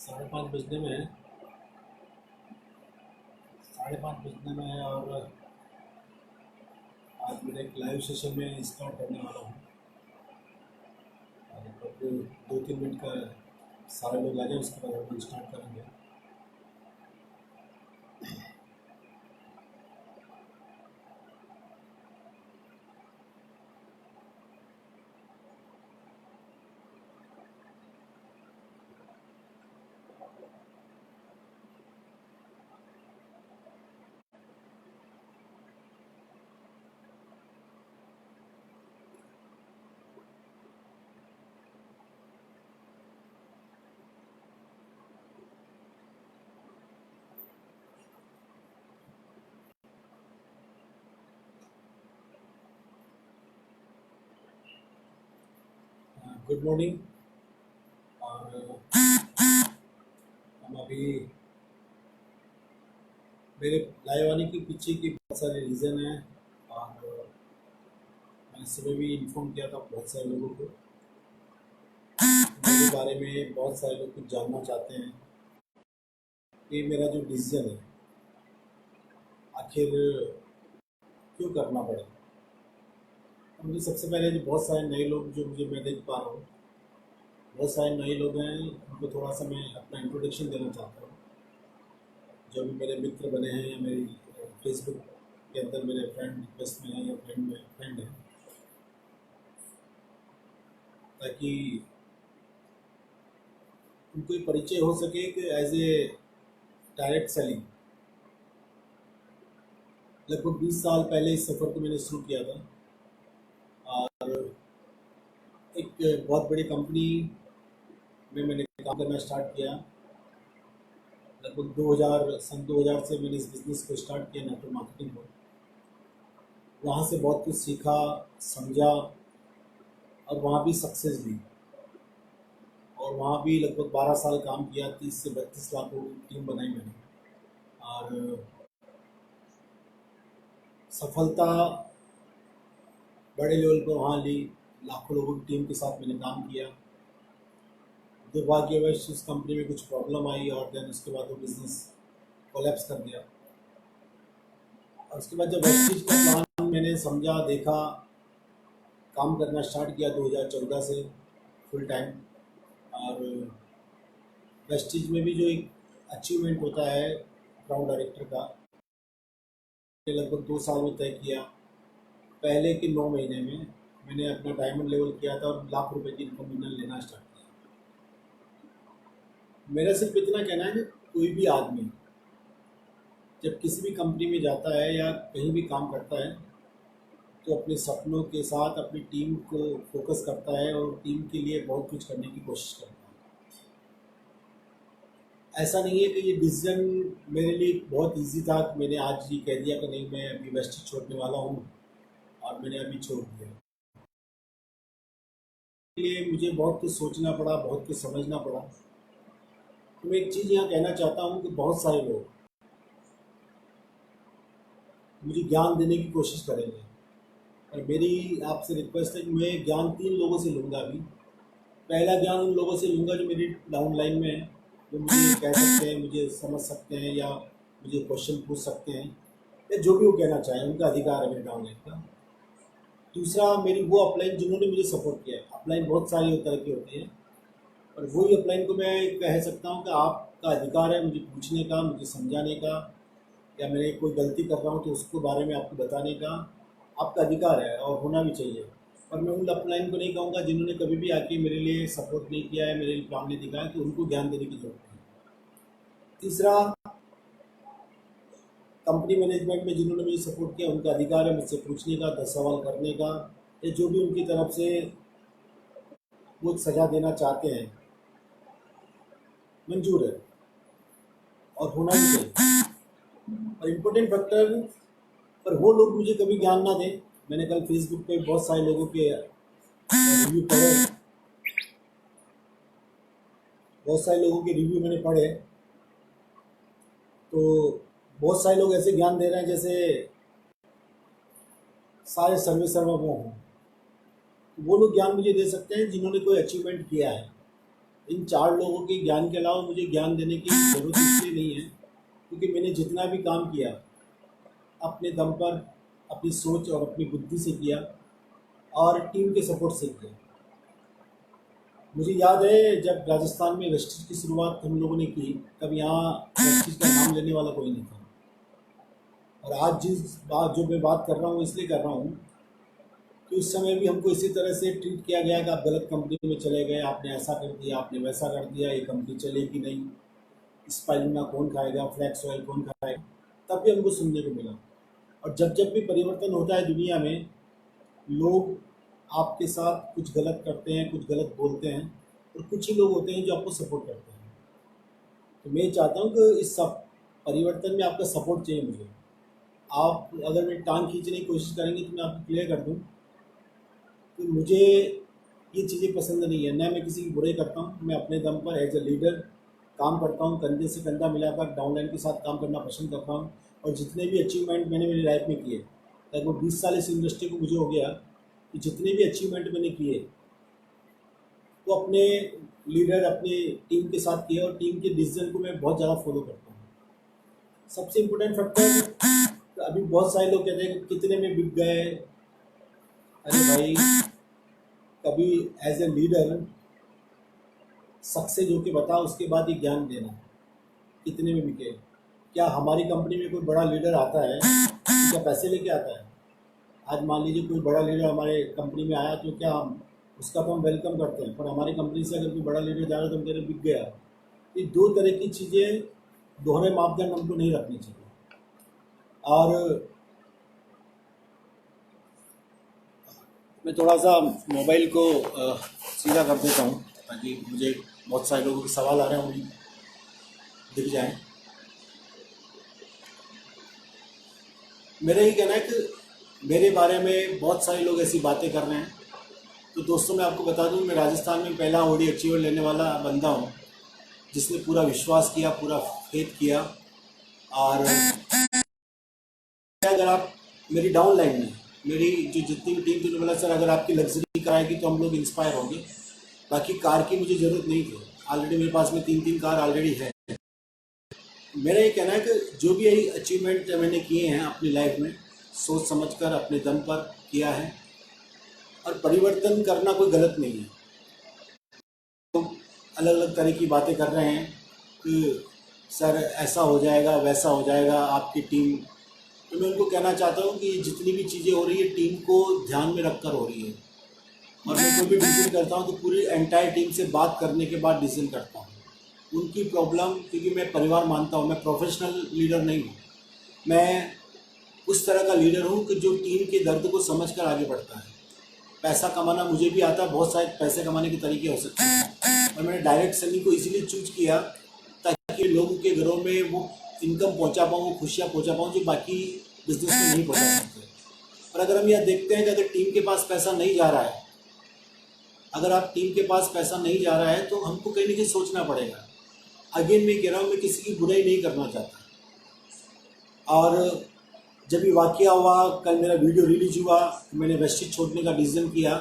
5:30 बजने में है। 5:30 बजने में है और आज मेरे एक लाइव सेशन में स्टार्ट करने वाला हूँ। लगभग 2-3 मिनट का सारे लोग आ जाए, उसके बाद हम स्टार्ट करेंगे। Good morning. और हम अभी मेरे लाइव आने के पीछे की बहुत सारे रीज़न हैं और मैंने सुबह भी इन्फॉर्म किया था बहुत सारे लोगों को। मेरे बारे में बहुत सारे लोग कुछ जानना चाहते हैं कि मेरा जो डिसीजन है आखिर क्यों करना पड़ा। तो मुझे सबसे पहले जो बहुत सारे नए लोग जो मैं देख पा रहा हूँ, बहुत सारे नए लोग हैं, उनको थोड़ा सा मैं अपना इंट्रोडक्शन देना चाहता हूँ। जो भी मेरे मित्र बने हैं या मेरी फेसबुक के अंदर मेरे फ्रेंड रिक्वेस्ट में है या फ्रेंड है, ताकि उनको ये परिचय हो सके कि एज ए डायरेक्ट सेलिंग लगभग 20 साल पहले इस सफ़र को मैंने शुरू किया था। और एक बहुत बड़ी कंपनी में मैंने काम करना स्टार्ट किया। लगभग 2000 से मैंने इस बिज़नेस को स्टार्ट किया, नेटवर्क मार्केटिंग को। वहाँ से बहुत कुछ सीखा, समझा और वहाँ भी सक्सेस ली। और वहाँ भी लगभग 12 साल काम किया, 30 से 32 लाख की टीम बनाई मैंने। और सफलता बड़े लेवल पर वहाँ ली, लाखों लोगों की टीम के साथ मैंने काम किया। दुर्भाग्यवश उस कंपनी में कुछ प्रॉब्लम आई और देन उसके बाद वो बिज़नेस कोलैप्स कर गया। और उसके बाद जब वेस्टीज का प्लान मैंने समझा, देखा, काम करना स्टार्ट किया 2014 से फुल टाइम। और वेस्टीज में भी जो एक अचीवमेंट होता है अकाउंट डायरेक्टर का, लगभग 2 साल में तय किया। पहले के 9 महीने में मैंने अपना डायमंड लेवल किया था और लाख रुपए की इनकम मैंने लेना स्टार्ट किया। मेरा सिर्फ इतना कहना है कि कोई भी आदमी जब किसी भी कंपनी में जाता है या कहीं भी काम करता है तो अपने सपनों के साथ अपनी टीम को फोकस करता है और टीम के लिए बहुत कुछ करने की कोशिश करता है। ऐसा नहीं है कि ये डिसीजन मेरे लिए बहुत इजी था कि मैंने आज ये कह दिया कि नहीं, मैं अभी वेस्ट छोड़ने वाला हूँ और मैंने अभी छोड़ दिया। इसलिए मुझे बहुत कुछ सोचना पड़ा, बहुत कुछ समझना पड़ा। तो मैं एक चीज़ यहाँ कहना चाहता हूँ कि बहुत सारे लोग मुझे ज्ञान देने की कोशिश करेंगे और मेरी आपसे रिक्वेस्ट है कि मैं ज्ञान 3 लोगों से लूँगा अभी। पहला ज्ञान उन लोगों से लूँगा जो मेरी डाउन लाइन में है, जो मुझे कह सकते हैं, मुझे समझ सकते हैं या मुझे क्वेश्चन पूछ सकते हैं या जो भी वो कहना चाहें, उनका अधिकार है मेरे डाउन लाइन का। दूसरा मेरी वो अपलाइन जिन्होंने मुझे सपोर्ट किया है। अपलाइन बहुत सारी तरह की होती है और वही अपलाइन को मैं कह सकता हूँ कि आपका अधिकार है मुझे पूछने का, मुझे समझाने का, या मैंने कोई गलती कर रहा हूँ तो उसके बारे में आपको बताने का आपका अधिकार है और होना भी चाहिए। और मैं उन अपलाइन को नहीं कहूँगा जिन्होंने कभी भी आके मेरे लिए सपोर्ट नहीं किया है, मेरे लिए प्लान नहीं दिखाया, कि उनको ज्ञान देने की जरूरत है। तीसरा, कंपनी मैनेजमेंट में जिन्होंने मुझे सपोर्ट किया उनका अधिकार है मुझसे पूछने का, 10 सवाल करने का, या जो भी उनकी तरफ से वो सजा देना चाहते हैं मंजूर है और होना भी चाहिए। और इम्पोर्टेंट फैक्टर पर वो लोग मुझे कभी ज्ञान ना दें। मैंने कल फेसबुक पे बहुत सारे लोगों के रिव्यू पढ़े, बहुत सारे लोगों के रिव्यू मैंने पढ़े, तो बहुत सारे लोग ऐसे ज्ञान दे रहे हैं जैसे सारे सर्वे वो हों। वो लोग ज्ञान मुझे दे सकते हैं जिन्होंने कोई अचीवमेंट किया है, इन 4 लोगों के ज्ञान के अलावा मुझे ज्ञान देने की ज़रूरत इसलिए नहीं है क्योंकि मैंने जितना भी काम किया अपने दम पर, अपनी सोच और अपनी बुद्धि से किया और टीम के सपोर्ट से किया। मुझे याद है जब राजस्थान में वेस्टेज की शुरुआत हम लोगों ने की, तब यहाँ वेस्टेज का नाम लेने वाला कोई नहीं था। और आज जिस बात जो मैं बात कर रहा हूँ इसलिए कर रहा हूँ कि उस समय भी हमको इसी तरह से ट्रीट किया गया कि आप गलत कंपनी में चले गए, आपने ऐसा कर दिया, आपने वैसा कर दिया, ये कंपनी चलेगी नहीं, स्पाइरुलिना कौन खाएगा, फ्लैक्स ऑयल कौन खाएगा। तब भी हमको सुनने को मिला। और जब जब भी परिवर्तन होता है दुनिया में, लोग आपके साथ कुछ गलत करते हैं, कुछ गलत बोलते हैं, और कुछ ही लोग होते हैं जो आपको सपोर्ट करते हैं। तो मैं चाहता हूँ कि इस सब परिवर्तन में आपका सपोर्ट चाहिए मुझे। आप अगर मेरी टांग खींचने की कोशिश करेंगे तो मैं आपको क्लियर कर दूँ कि मुझे ये चीज़ें पसंद नहीं है। न मैं किसी की बुराई करता हूँ, मैं अपने दम पर एज ए लीडर काम करता हूँ, कंधे से कंधा मिलाकर डाउनलाइन के साथ काम करना पसंद करता हूँ। और जितने भी अचीवमेंट मैंने मेरी लाइफ में किए, लगभग 20 साल इस इंडस्ट्री को मुझे हो गया, कि जितने भी अचीवमेंट मैंने किए वो अपने लीडर, अपने टीम के साथ किए, और टीम के डिसीजन को मैं बहुत ज़्यादा फॉलो करता हूँ। सबसे इम्पोर्टेंट फैक्टर, अभी बहुत सारे लोग कहते हैं कि कितने में बिक गए। अरे भाई, कभी एज ए लीडर सक्सेस होके बता, उसके बाद ये ज्ञान देना कितने में बिके। क्या हमारी कंपनी में कोई बड़ा लीडर आता है तो क्या पैसे लेके आता है? आज मान लीजिए कोई बड़ा लीडर हमारे कंपनी में आया तो क्या हम उसका तो हम वेलकम करते हैं, पर हमारी कंपनी से अगर कोई बड़ा लीडर जा रहा है तो हम कह रहे बिक गया। ये दो तरह की चीज़ें, दोहरे मापदंड हमको नहीं रखनी चाहिए। और मैं थोड़ा सा मोबाइल को सीधा कर देता हूँ ताकि मुझे बहुत सारे लोगों के सवाल आ रहे हैं, उन्हें दिख जाएं। मेरा ये कहना है कि मेरे बारे में बहुत सारे लोग ऐसी बातें कर रहे हैं। तो दोस्तों, मैं आपको बता दूं, मैं राजस्थान में पहला ओडी अचीवर लेने वाला बंदा हूं, जिसने पूरा विश्वास किया, पूरा फेथ किया। और अगर आप मेरी डाउन लाइन में, मेरी जो जितनी भी टीम थी, बोला सर अगर आपकी लग्जरी कार आएगी तो हम लोग इंस्पायर होंगे, बाकी कार की मुझे ज़रूरत नहीं थी। ऑलरेडी मेरे पास में 3 कार ऑलरेडी है। मेरा ये कहना है कि जो भी यही अचीवमेंट मैंने किए हैं अपनी लाइफ में, सोच समझकर अपने दम पर किया है। और परिवर्तन करना कोई गलत नहीं है। तो अलग अलग तरह की बातें कर रहे हैं कि सर ऐसा हो जाएगा, वैसा हो जाएगा आपकी टीम। तो मैं उनको कहना चाहता हूँ कि जितनी भी चीज़ें हो रही है टीम को ध्यान में रखकर हो रही है। और मैं कोई भी डिसीजन करता हूँ तो पूरी एंटायर टीम से बात करने के बाद डिसीजन करता हूँ। उनकी प्रॉब्लम, क्योंकि मैं परिवार मानता हूँ, मैं प्रोफेशनल लीडर नहीं हूँ, मैं उस तरह का लीडर हूँ कि जो टीम के दर्द को समझकर आगे बढ़ता है। पैसा कमाना मुझे भी आता है, बहुत सारे पैसे कमाने के तरीके हो सकते हैं, और मैंने डायरेक्ट सेलिंग को इसीलिए चूज किया ताकि लोगों के घरों में वो इनकम पहुंचा पाऊँ, वो खुशियाँ पहुंचा पाऊँ जो बाकी बिजनेस में नहीं पहुंचा सकते। और अगर हम यह देखते हैं कि अगर टीम के पास पैसा नहीं जा रहा है, अगर आप टीम के पास पैसा नहीं जा रहा है तो हमको कहीं ना कहीं सोचना पड़ेगा। अगेन मैं कह रहा हूँ, मैं किसी की बुराई नहीं करना चाहता। और जब ये वाकया हुआ, कल मेरा वीडियो रिलीज हुआ, मैंने वेस्टेज छोड़ने का डिसीजन किया,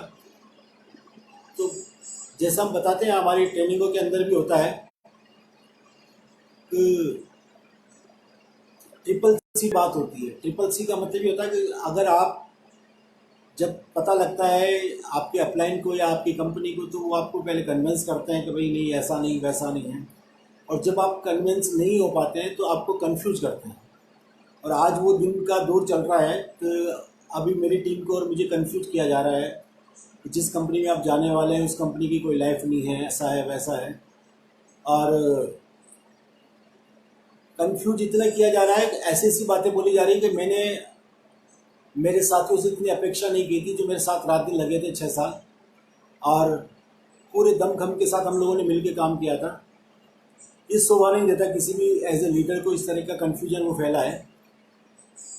तो जैसा हम बताते हैं हमारी ट्रेनिंगों के अंदर भी होता है कि ट्रिपल सी बात होती है। ट्रिपल सी का मतलब ये होता है कि अगर आप, जब पता लगता है आपके अपलाइन को या आपकी कंपनी को, तो वो आपको पहले कन्विंस करते हैं कि भाई नहीं, ऐसा नहीं, वैसा नहीं है। और जब आप कन्विंस नहीं हो पाते हैं तो आपको कंफ्यूज करते हैं। और आज वो दिन का दौर चल रहा है कि अभी मेरी टीम को और मुझे कंफ्यूज किया जा रहा है कि जिस कंपनी में आप जाने वाले हैं उस कंपनी की कोई लाइफ नहीं है, ऐसा है, वैसा है। और कंफ्यूज इतना किया जा रहा है कि ऐसी ऐसी बातें बोली जा रही है कि मैंने मेरे साथियों से इतनी अपेक्षा नहीं की थी, जो मेरे साथ रात दिन लगे थे 6 साल, और पूरे दमखम के साथ हम लोगों ने मिलकर काम किया था। इस शोभा नहीं देता किसी भी एज ए लीडर को इस तरह का कन्फ्यूजन वो फैला है।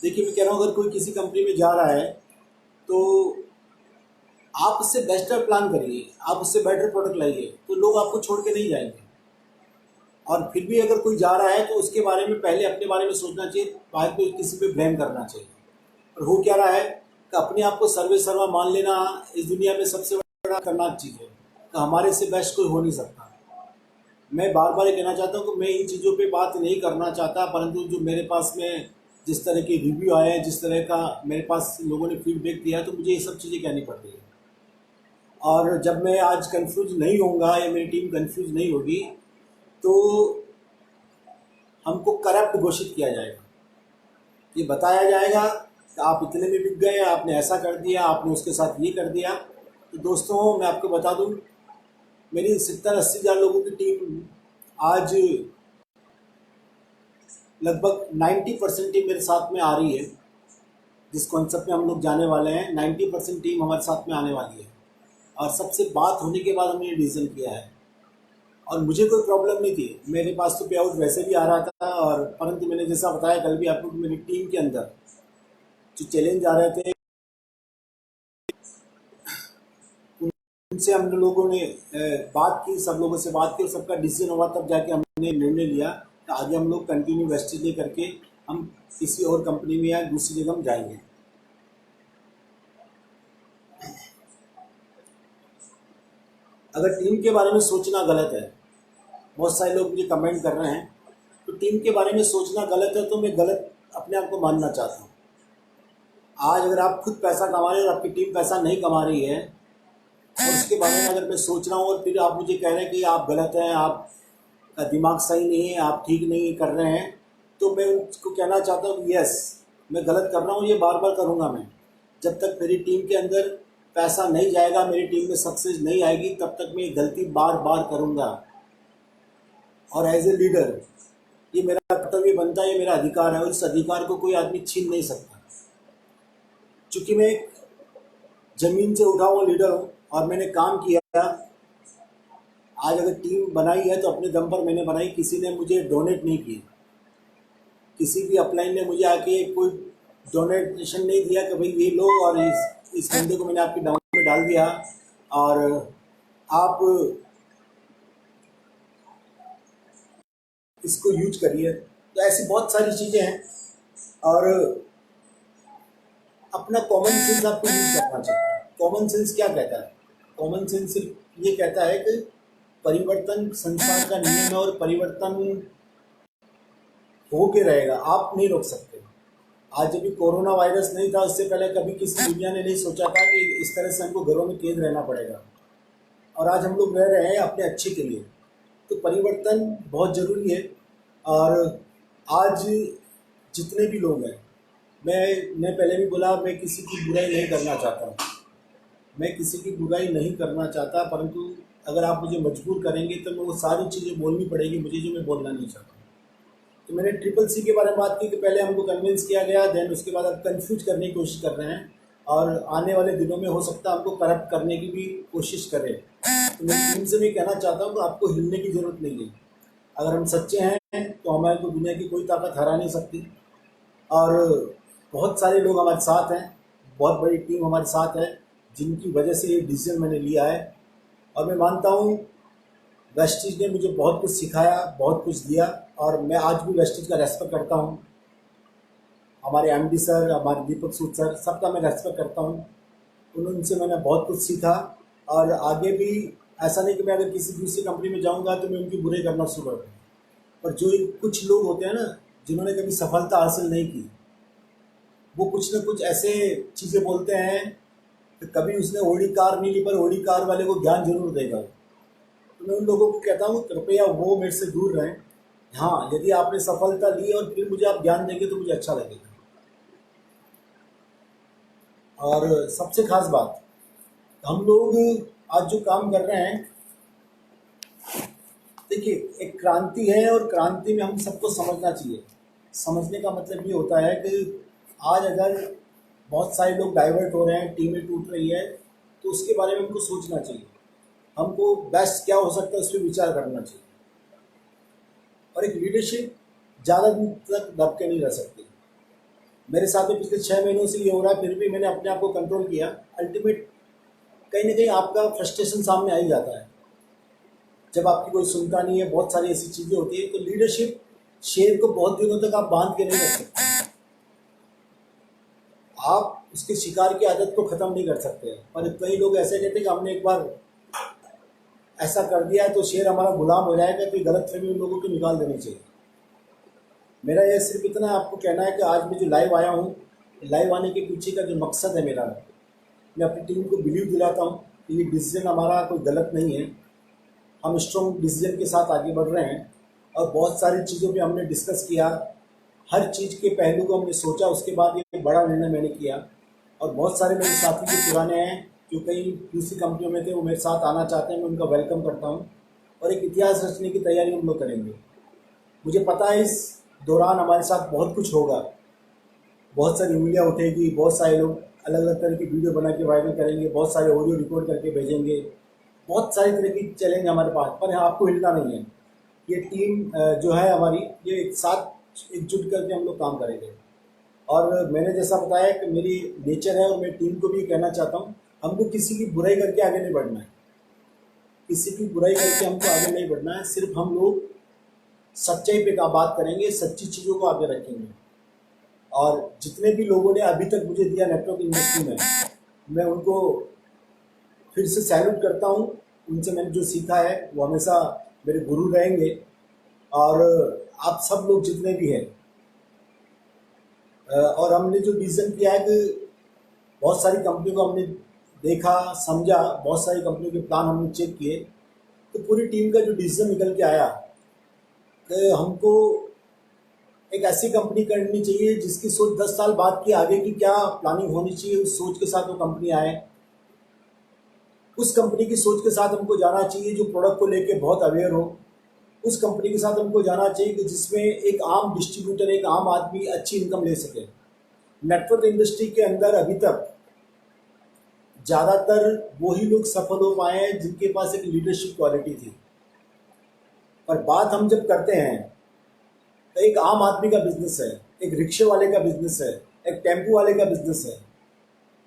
देखिए, मैं कह रहा हूँ, अगर कोई किसी कंपनी में जा रहा है तो आप उससे बेटर प्लान करिए, आप उससे बेटर प्रोडक्ट लाइए, तो लोग आपको छोड़ के नहीं जाएंगे। और फिर भी अगर कोई जा रहा है तो उसके बारे में पहले अपने बारे में सोचना चाहिए, बाद में किसी पे ब्लेम करना चाहिए। और हो क्या रहा है कि अपने आप को सर्वे सर्वा मान लेना इस दुनिया में सबसे बड़ा खतरनाक चीज़ है, कि हमारे से बेस्ट कोई हो नहीं सकता। मैं बार बार ये कहना चाहता हूँ कि मैं इन चीज़ों पे बात नहीं करना चाहता, परंतु जो मेरे पास में जिस तरह के रिव्यू आए हैं, जिस तरह का मेरे पास लोगों ने फीडबैक दिया है, तो मुझे ये सब चीज़ें कहनी पड़ रही है। और जब मैं आज कंफ्यूज नहीं होऊंगा या मेरी टीम कंफ्यूज नहीं होगी, तो हमको करप्ट घोषित किया जाएगा। ये बताया जाएगा कि आप इतने में बिक गए, आपने ऐसा कर दिया, आपने उसके साथ ये कर दिया। तो दोस्तों, मैं आपको बता दूं, मेरी 70-80 हज़ार लोगों की टीम आज लगभग 90% टीम मेरे साथ में आ रही है। जिस कॉन्सेप्ट में हम लोग जाने वाले हैं, 90% टीम हमारे साथ में आने वाली है। और सबसे बात होने के बाद हमने ये डिसीजन किया है, और मुझे कोई प्रॉब्लम नहीं थी। मेरे पास तो पे आउट वैसे भी आ रहा था, और परंतु मैंने जैसा बताया कल भी आपको, मेरी टीम के अंदर जो चैलेंज आ रहे थे, उनसे हम लोगों ने बात की, सब लोगों से बात की, और सबका डिसीजन हुआ, तब जाके हमने निर्णय लिया कि आगे हम लोग कंटिन्यू वेस्टेज नहीं करके हम किसी और कंपनी में या दूसरी जगह हम जाएंगे। अगर टीम के बारे में सोचना गलत है, बहुत सारे लोग मुझे कमेंट कर रहे हैं, तो टीम के बारे में सोचना गलत है तो मैं गलत अपने आप को मानना चाहता हूँ। आज अगर आप खुद पैसा कमा रहे हैं और आपकी टीम पैसा नहीं कमा रही है, और उसके बारे में अगर मैं सोच रहा हूँ और फिर आप मुझे कह रहे हैं कि आप गलत हैं, आपका दिमाग सही नहीं है, आप ठीक नहीं कर रहे हैं, तो मैं उनको कहना चाहता हूँ कि यस, मैं गलत कर रहा हूँ, ये बार बार करूँगा मैं। जब तक मेरी टीम के अंदर पैसा नहीं जाएगा, मेरी टीम में सक्सेस नहीं आएगी, तब तक मैं ये गलती बार बार करूँगा। और एज ए लीडर ये मेरा कर्तव्य बनता है, ये मेरा अधिकार है, और इस अधिकार को कोई आदमी छीन नहीं सकता। चूँकि मैं एक ज़मीन से उठा हुआ लीडर हूँ और मैंने काम किया। आज अगर टीम बनाई है तो अपने दम पर मैंने बनाई, किसी ने मुझे डोनेट नहीं किया, किसी भी अपलाइन ने मुझे आके कोई डोनेशन नहीं दिया कि भाई ये लो और इस बंदे को मैंने आपकी डाउन में डाल दिया और आप इसको यूज करिए। तो ऐसी बहुत सारी चीज़ें हैं, और अपना कॉमन सेंस आपको यूज करना चाहिए। कॉमन सेंस क्या कहता है? कॉमन सेंस सिर्फ ये कहता है कि परिवर्तन संसार का नियम है, और परिवर्तन हो के रहेगा, आप नहीं रोक सकते। आज जब भी कोरोना वायरस नहीं था, उससे पहले कभी किसी दुनिया ने नहीं सोचा था कि इस तरह से हमको घरों में कैद रहना पड़ेगा, और आज हम लोग रह रहे हैं अपने अच्छे के लिए। तो परिवर्तन बहुत ज़रूरी है। और आज जितने भी लोग हैं, मैंने पहले भी बोला, मैं किसी की बुराई नहीं करना चाहता, मैं किसी की बुराई नहीं करना चाहता, परंतु अगर आप मुझे मजबूर करेंगे तो मैं वो सारी चीज़ें बोलनी पड़ेगी मुझे जो मैं बोलना नहीं चाहता। तो मैंने CCC के बारे में बात की कि पहले हमको कन्विंस किया गया, देन उसके बाद आप कन्फ्यूज करने की कोशिश कर रहे हैं, और आने वाले दिनों में हो सकता है हमको करप्ट करने की भी कोशिश करें। तो मैं टीम से भी कहना चाहता हूँ कि आपको हिलने की ज़रूरत नहीं है। अगर हम सच्चे हैं तो हमारे को दुनिया की कोई ताकत हरा नहीं सकती। और बहुत सारे लोग हमारे साथ हैं, बहुत बड़ी टीम हमारे साथ है, जिनकी वजह से ये डिसीजन मैंने लिया है। और मैं मानता हूँ वेस्टेज ने मुझे बहुत कुछ सिखाया, बहुत कुछ दिया, और मैं आज भी वेस्टेज का रेस्पेक्ट करता हूँ। हमारे MD सर, हमारे दीपक सूद सर, सबका मैं रेस्पेक्ट करता हूँ। उनसे मैंने बहुत कुछ सीखा, और आगे भी ऐसा नहीं कि मैं अगर किसी दूसरी कंपनी में जाऊँगा तो मैं उनकी बुराई करना शुरू कर दूँ। पर जो कुछ लोग होते हैं ना, जिन्होंने कभी सफलता हासिल नहीं की, वो कुछ ना कुछ ऐसे चीज़ें बोलते हैं कि कभी उसने ओडी कार नहीं ली, पर ओडी कार वाले को ज्ञान जरूर देगा। तो मैं उन लोगों को कहता हूँ कृपया वो मेरे से दूर रहें। हाँ, यदि आपने सफलता ली और फिर मुझे आप ज्ञान देंगे तो मुझे अच्छा लगेगा। और सबसे खास बात, हम लोग आज जो काम कर रहे हैं, देखिए एक क्रांति है, और क्रांति में हम सबको समझना चाहिए। समझने का मतलब ये होता है कि आज अगर बहुत सारे लोग डाइवर्ट हो रहे हैं, टीमें टूट रही है, तो उसके बारे में हमको सोचना चाहिए। हमको बेस्ट क्या हो सकता है उस पर विचार करना चाहिए। और एक लीडरशिप ज़्यादा दिन तक दब के नहीं रह सकती। मेरे साथ में पिछले 6 महीनों से ये हो रहा है, फिर भी मैंने अपने आप को कंट्रोल किया। अल्टीमेट कहीं ना कहीं आपका फ्रस्ट्रेशन सामने आ ही जाता है जब आपकी कोई सुनता नहीं है, बहुत सारी ऐसी चीज़ें होती है। तो लीडरशिप शेर को बहुत दिनों तक आप बांध के नहीं रख सकते, आप उसके शिकार की आदत को ख़त्म नहीं कर सकते। और कई लोग ऐसे कहते हैं कि हमने एक बार ऐसा कर दिया है तो शेयर हमारा गुलाम हो जाएगा, तो ये गलतफहमी उन लोगों को निकाल देनी चाहिए। मेरा ये सिर्फ इतना आपको कहना है कि आज मैं जो लाइव आया हूँ, लाइव आने के पीछे का जो मकसद है मेरा, मैं अपनी टीम को बिलीव दिलाता हूँ कि ये डिसीजन हमारा कोई गलत नहीं है। हम स्ट्रॉन्ग डिसीजन के साथ आगे बढ़ रहे हैं और बहुत सारी चीज़ों पे हमने डिस्कस किया, हर चीज़ के पहलू को हमने सोचा, उसके बाद ये बड़ा निर्णय मैंने किया। और बहुत सारे मेरे साथी जो पुराने हैं, जो कई दूसरी कंपनियों में थे, वो मेरे साथ आना चाहते हैं, मैं उनका वेलकम करता हूँ और एक इतिहास रचने की तैयारी हम लोग करेंगे। मुझे पता है इस दौरान हमारे साथ बहुत कुछ होगा, बहुत सारी उंगलियाँ उठेगी, बहुत सारे लोग अलग अलग तरह की वीडियो बना के वायरल करेंगे, बहुत सारे ऑडियो रिकॉर्ड करके भेजेंगे, बहुत सारी तरह की चैलेंज हमारे पास, पर यहाँ आपको हिलना नहीं है। ये टीम जो है हमारी, ये एक साथ एकजुट करके हम लोग काम करेंगे। और मैंने जैसा बताया कि मेरी नेचर है और मैं टीम को भी कहना चाहता हूँ, हमको किसी की बुराई करके आगे नहीं बढ़ना है, किसी की बुराई करके हमको आगे नहीं बढ़ना है। सिर्फ हम लोग सच्चाई पे का बात करेंगे, सच्ची चीज़ों को आगे रखेंगे। और जितने भी लोगों ने अभी तक मुझे दिया नेटवर्क इंडस्ट्री में, मैं उनको फिर से सैल्यूट करता हूँ। उनसे मैंने जो सीखा है वो हमेशा मेरे गुरु रहेंगे। और आप सब लोग जितने भी हैं, और हमने जो डिसीजन किया है कि बहुत सारी कंपनियों को हमने देखा, समझा, बहुत सारी कंपनियों के प्लान हमने चेक किए, तो पूरी टीम का जो डिसीजन निकल के आया कि हमको एक ऐसी कंपनी करनी चाहिए जिसकी सोच 10 साल बाद की आगे की क्या प्लानिंग होनी चाहिए, उस सोच के साथ वो कंपनी आए। उस कंपनी की सोच के साथ हमको जाना चाहिए जो प्रोडक्ट को लेके बहुत अवेयर हो। उस कंपनी के साथ हमको जाना चाहिए कि जिसमें एक आम डिस्ट्रीब्यूटर, एक आम आदमी अच्छी इनकम ले सके। नेटवर्क इंडस्ट्री के अंदर अभी तक ज़्यादातर वही लोग सफल हो पाए हैं जिनके पास एक लीडरशिप क्वालिटी थी। पर बात हम जब करते हैं तो एक आम आदमी का बिजनेस है, एक रिक्शे वाले का बिजनेस है, एक टेम्पो वाले का बिजनेस है,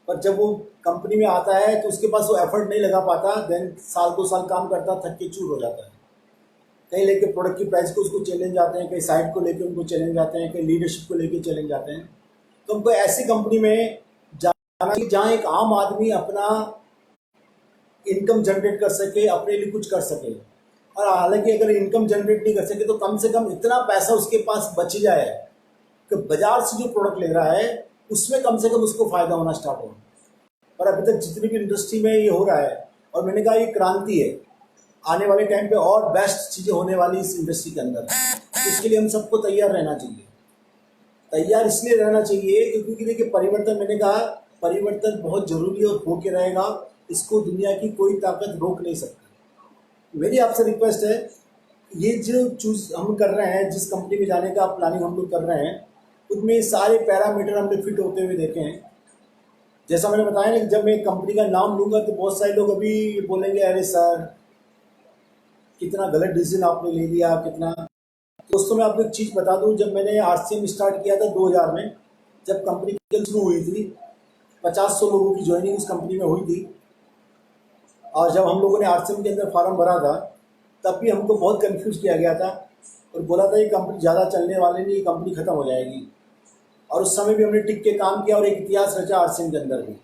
पर जब वो कंपनी में आता है तो उसके पास वो एफर्ट नहीं लगा पाता, देन साल 2 साल काम करता, थक के चूर हो जाता है। कहीं लेके प्रोडक्ट की प्राइस को उसको चैलेंज आते हैं, कहीं साइट को लेके उनको चैलेंज आते हैं, कहीं लीडरशिप को लेके चैलेंज आते हैं। तो हमको ऐसी कंपनी में जाना चाहिए जहाँ एक आम आदमी अपना इनकम जनरेट कर सके, अपने लिए कुछ कर सके। और हालांकि अगर इनकम जनरेट नहीं कर सके तो कम से कम इतना पैसा उसके पास बच जाए कि बाजार से जो प्रोडक्ट ले रहा है उसमें कम से कम उसको फायदा होना स्टार्ट हो। पर अभी तक जितनी भी इंडस्ट्री में ये हो रहा है, और मैंने कहा ये क्रांति है, आने वाले टाइम पे और बेस्ट चीज़ें होने वाली इस इंडस्ट्री के अंदर। तो इसके लिए हम सबको तैयार रहना चाहिए। तैयार इसलिए रहना चाहिए क्योंकि देखिए परिवर्तन, मैंने कहा परिवर्तन बहुत जरूरी है और होके रहेगा, इसको दुनिया की कोई ताकत रोक नहीं सकती। मेरी आपसे रिक्वेस्ट है, ये जो चूज हम कर रहे हैं, जिस कंपनी में जाने का प्लानिंग हम लोग कर रहे हैं, उनमें सारे पैरामीटर हमने फिट होते हुए देखे हैं। जैसा मैंने बताया ना कि जब मैं एक कंपनी का नाम लूँगा तो बहुत सारे लोग अभी बोलेंगे अरे सर कितना गलत डिसीजन आपने ले लिया, कितना। दोस्तों मैं आपको एक चीज़ बता दूं, जब मैंने आरसीएम स्टार्ट किया था 2000 में, जब कंपनी शुरू हुई थी, 50-100 लोगों की ज्वाइनिंग उस कंपनी में हुई थी। और जब हम लोगों ने आरसीएम के अंदर फॉर्म भरा था तब भी हमको बहुत कंफ्यूज किया गया था और बोला था ये कंपनी ज़्यादा चलने वाली नहीं, ये कंपनी ख़त्म हो जाएगी। और उस समय भी हमने टिक के काम किया और एक इतिहास रचा आरसीएम के अंदर भी।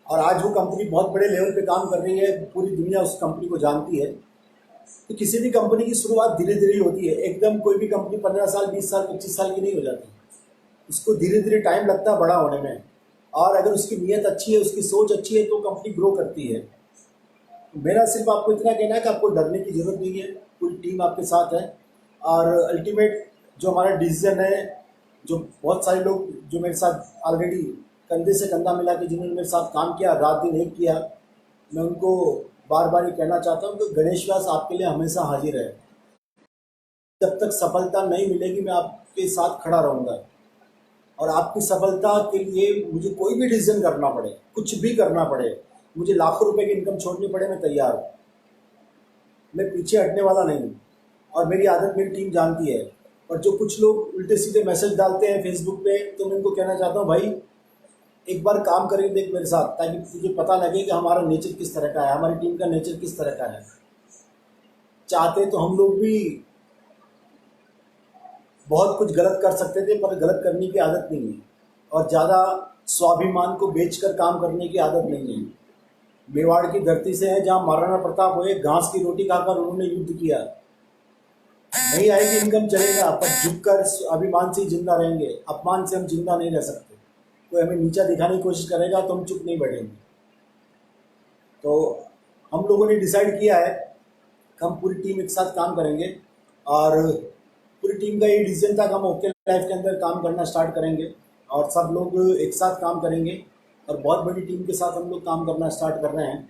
और आज वो कंपनी बहुत बड़े लेवल पे काम कर रही है, पूरी दुनिया उस कंपनी को जानती है। तो किसी भी कंपनी की शुरुआत धीरे धीरे ही होती है, एकदम कोई भी कंपनी 15 साल 20 साल 25 साल की नहीं हो जाती, उसको धीरे धीरे टाइम लगता है बड़ा होने में। और अगर उसकी नीयत अच्छी है, उसकी सोच अच्छी है तो कंपनी ग्रो करती है। मेरा सिर्फ आपको इतना कहना है कि आपको डरने की ज़रूरत नहीं है, पूरी टीम आपके साथ है। और अल्टीमेट जो हमारा डिसीजन है, जो बहुत सारे लोग जो मेरे साथ ऑलरेडी कंधे से कंधा मिला के जिन्होंने मेरे साथ काम किया, रात दिन एक किया, मैं उनको बार बार ये कहना चाहता हूँ कि गणेश व्यास आपके लिए हमेशा हाजिर है। जब तक सफलता नहीं मिलेगी मैं आपके साथ खड़ा रहूँगा। और आपकी सफलता के लिए मुझे कोई भी डिसीजन करना पड़े, कुछ भी करना पड़े, मुझे लाखों रुपए की इनकम छोड़नी पड़े, मैं तैयार हूँ। मैं पीछे हटने वाला नहीं हूँ और मेरी आदत मेरी टीम जानती है। और जो कुछ लोग उल्टे सीधे मैसेज डालते हैं फेसबुक पे, तो मैं उनको कहना चाहता हूँ भाई एक बार काम करके देख मेरे साथ, ताकि तुझे पता लगे कि हमारा नेचर किस तरह का है, हमारी टीम का नेचर किस तरह का है। चाहते तो हम लोग भी बहुत कुछ गलत कर सकते थे, पर गलत करने की आदत नहीं है और ज़्यादा स्वाभिमान को बेचकर काम करने की आदत नहीं है। मेवाड़ की धरती से हैं जहाँ महाराणा प्रताप हुए, घास की रोटी खाकर उन्होंने युद्ध किया। नहीं आएगी इनकम चलेगा, पर झुककर अभिमान से ही जिंदा रहेंगे। अपमान से हम जिंदा नहीं रह सकते। कोई हमें नीचा दिखाने की कोशिश करेगा तो हम चुप नहीं बैठेंगे। तो हम लोगों ने डिसाइड किया है कि हम पूरी टीम एक साथ काम करेंगे, और पूरी टीम का ये डिसीजन था कि हम ओके लाइफ के अंदर काम करना स्टार्ट करेंगे और सब लोग एक साथ काम करेंगे। और बहुत बड़ी टीम के साथ हम लोग काम करना स्टार्ट कर रहे हैं।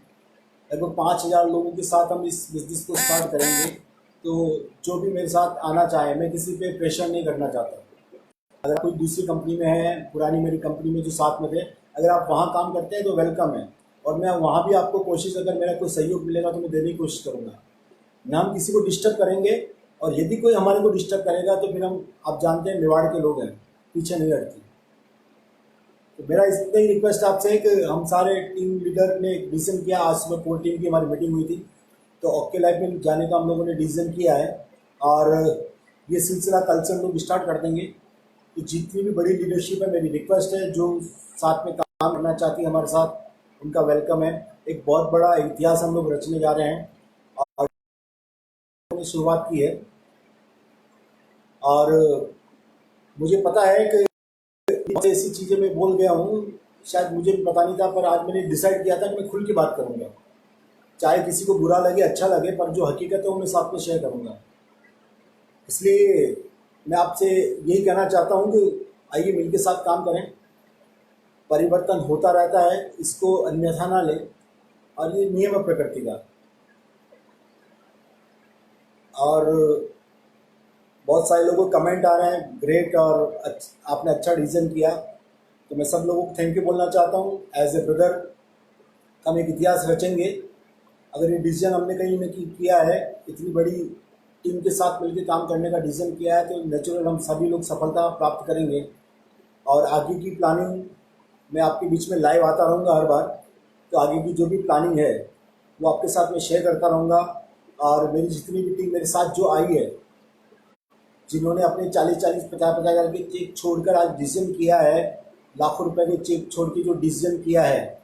लगभग 5,000 लोगों के साथ हम इस बिज़नेस को स्टार्ट करेंगे। तो जो भी मेरे साथ आना चाहे, मैं किसी पे प्रेशर नहीं करना चाहता। अगर कोई दूसरी कंपनी में है, पुरानी मेरी कंपनी में जो साथ में थे, अगर आप वहाँ काम करते हैं तो वेलकम है। और मैं वहाँ भी आपको कोशिश, अगर मेरा कोई सहयोग मिलेगा तो मैं देने की कोशिश करूँगा। ना हम किसी को डिस्टर्ब करेंगे, और यदि कोई हमारे को डिस्टर्ब करेगा तो फिर हम, आप जानते हैं मेवाड़ के लोग हैं, पीछे नहीं हटते। तो मेरा इतना ही रिक्वेस्ट आपसे है कि हम सारे टीम लीडर ने एक डिसीजन किया। आज सुबह कोर टीम की हमारी मीटिंग हुई थी, तो ओके लाइफ में जाने का हम लोगों ने डिसीजन किया है, और ये सिलसिला कल से हम लोग स्टार्ट कर देंगे। तो जितनी भी बड़ी लीडरशिप है, मेरी रिक्वेस्ट है, जो साथ में काम करना चाहती है हमारे साथ, उनका वेलकम है। एक बहुत बड़ा इतिहास हम लोग रचने जा रहे हैं, और शुरुआत की है। और मुझे पता है कि ऐसी चीज़ें मैं बोल गया हूँ, शायद मुझे भी पता नहीं था, पर आज मैंने डिसाइड किया था कि मैं खुल के बात करूँगा। चाहे किसी को बुरा लगे, अच्छा लगे, पर जो हकीकत है वो मैं साथ में शेयर करूँगा। इसलिए मैं आपसे यही कहना चाहता हूँ कि आइए मिलके साथ काम करें। परिवर्तन होता रहता है, इसको अन्यथा ना लें, और ये नियम है प्रकृति का। और बहुत सारे लोगों को कमेंट आ रहे हैं, ग्रेट, और आपने अच्छा डिसीजन किया। तो मैं सब लोगों को थैंक यू बोलना चाहता हूँ। एज ए ब्रदर हम एक इतिहास रचेंगे। अगर ये डिसीजन हमने कहीं न कहीं किया है, इतनी बड़ी टीम के साथ मिलकर काम करने का डिसीजन किया है, तो नेचुरल हम सभी लोग सफलता प्राप्त करेंगे। और आगे की प्लानिंग मैं आपके बीच में लाइव आता रहूँगा हर बार। तो आगे की जो भी प्लानिंग है वो आपके साथ में शेयर करता रहूँगा। और मेरी जितनी भी टीम मेरे साथ जो आई है, जिन्होंने अपने 40-40, 50-50 हज़ार के चेक छोड़कर आज डिसीजन किया है, लाखों रुपए के चेक छोड़ के जो डिसीजन किया है,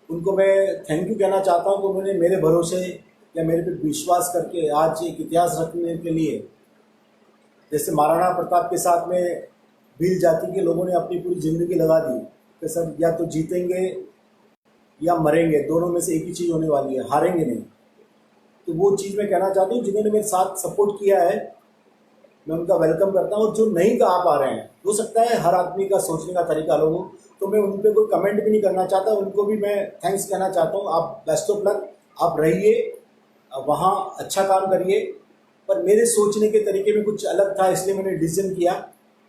उनको मैं थैंक यू कहना चाहता हूँ कि उन्होंने मेरे भरोसे या मेरे पे विश्वास करके आज एक इतिहास रखने के लिए, जैसे महाराणा प्रताप के साथ में भील जाति के लोगों ने अपनी पूरी ज़िंदगी लगा दी कि सर या तो जीतेंगे या मरेंगे, दोनों में से एक ही चीज़ होने वाली है, हारेंगे नहीं। तो वो चीज़ मैं कहना चाहता हूँ, जिन्होंने मेरे साथ सपोर्ट किया है मैं उनका वेलकम करता हूँ। और जो नहीं गा पा रहे हैं, हो सकता है हर आदमी का सोचने का तरीका अलग हो, तो मैं उन पर कोई कमेंट भी नहीं करना चाहता, उनको भी मैं थैंक्स कहना चाहता हूँ। आप बेस्ट ऑफ लक, आप रहिए वहाँ, अच्छा काम करिए। पर मेरे सोचने के तरीके में कुछ अलग था, इसलिए मैंने डिसीजन किया।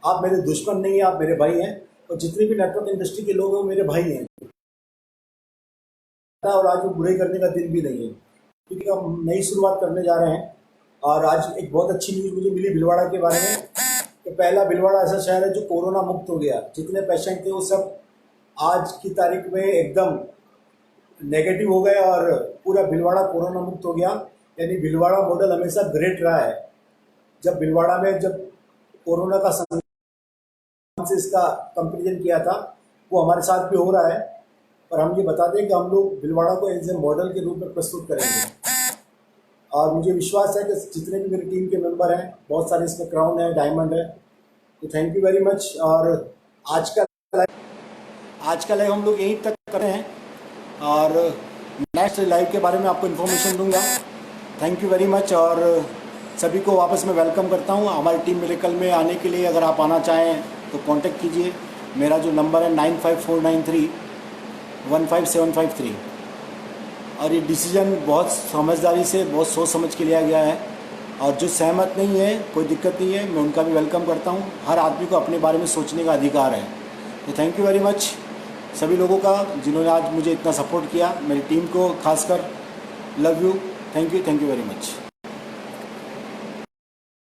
आप मेरे दुश्मन नहीं हैं, आप मेरे भाई हैं, और जितने भी नेटवर्क इंडस्ट्री के लोग हैं वो मेरे भाई हैं, और आज वो बुराई करने का दिन भी नहीं है, क्योंकि हम नई शुरुआत करने जा रहे हैं। और आज एक बहुत अच्छी न्यूज़ मुझे मिली भिलवाड़ा के बारे में, कि पहला भिलवाड़ा ऐसा शहर है जो कोरोना मुक्त हो गया। जितने पेशेंट थे वो सब आज की तारीख में एकदम नेगेटिव हो गए, और पूरा भिलवाड़ा कोरोना मुक्त हो गया। यानी भिलवाड़ा मॉडल हमेशा ग्रेट रहा है। जब भिलवाड़ा में जब कोरोना का संक्रमण से इसका कंपेरिजन किया था, वो हमारे साथ भी हो रहा है। और हम ये बताते हैं कि हम लोग भिलवाड़ा को एज ए मॉडल के रूप में प्रस्तुत करेंगे। और मुझे विश्वास है कि जितने भी मेरी टीम के मेंबर हैं, बहुत सारे इसमें क्राउन है, डायमंड है। तो थैंक यू वेरी मच। और आज का लाइव हम लोग यहीं तक कर रहे हैं, और नेक्स्ट लाइव के बारे में आपको इन्फॉर्मेशन दूंगा। थैंक यू वेरी मच, और सभी को वापस मैं वेलकम करता हूँ। हमारी टीम मिरेकल में आने के लिए अगर आप आना चाहें तो कांटेक्ट कीजिए। मेरा जो नंबर है 9549315753। और ये डिसीजन बहुत समझदारी से, बहुत सोच समझ के लिया गया है। और जो सहमत नहीं है, कोई दिक्कत नहीं है, मैं उनका भी वेलकम करता हूँ। हर आदमी को अपने बारे में सोचने का अधिकार है। तो थैंक यू वेरी मच सभी लोगों का, जिन्होंने आज मुझे इतना सपोर्ट किया। मेरी टीम को खासकर love you, thank you very much.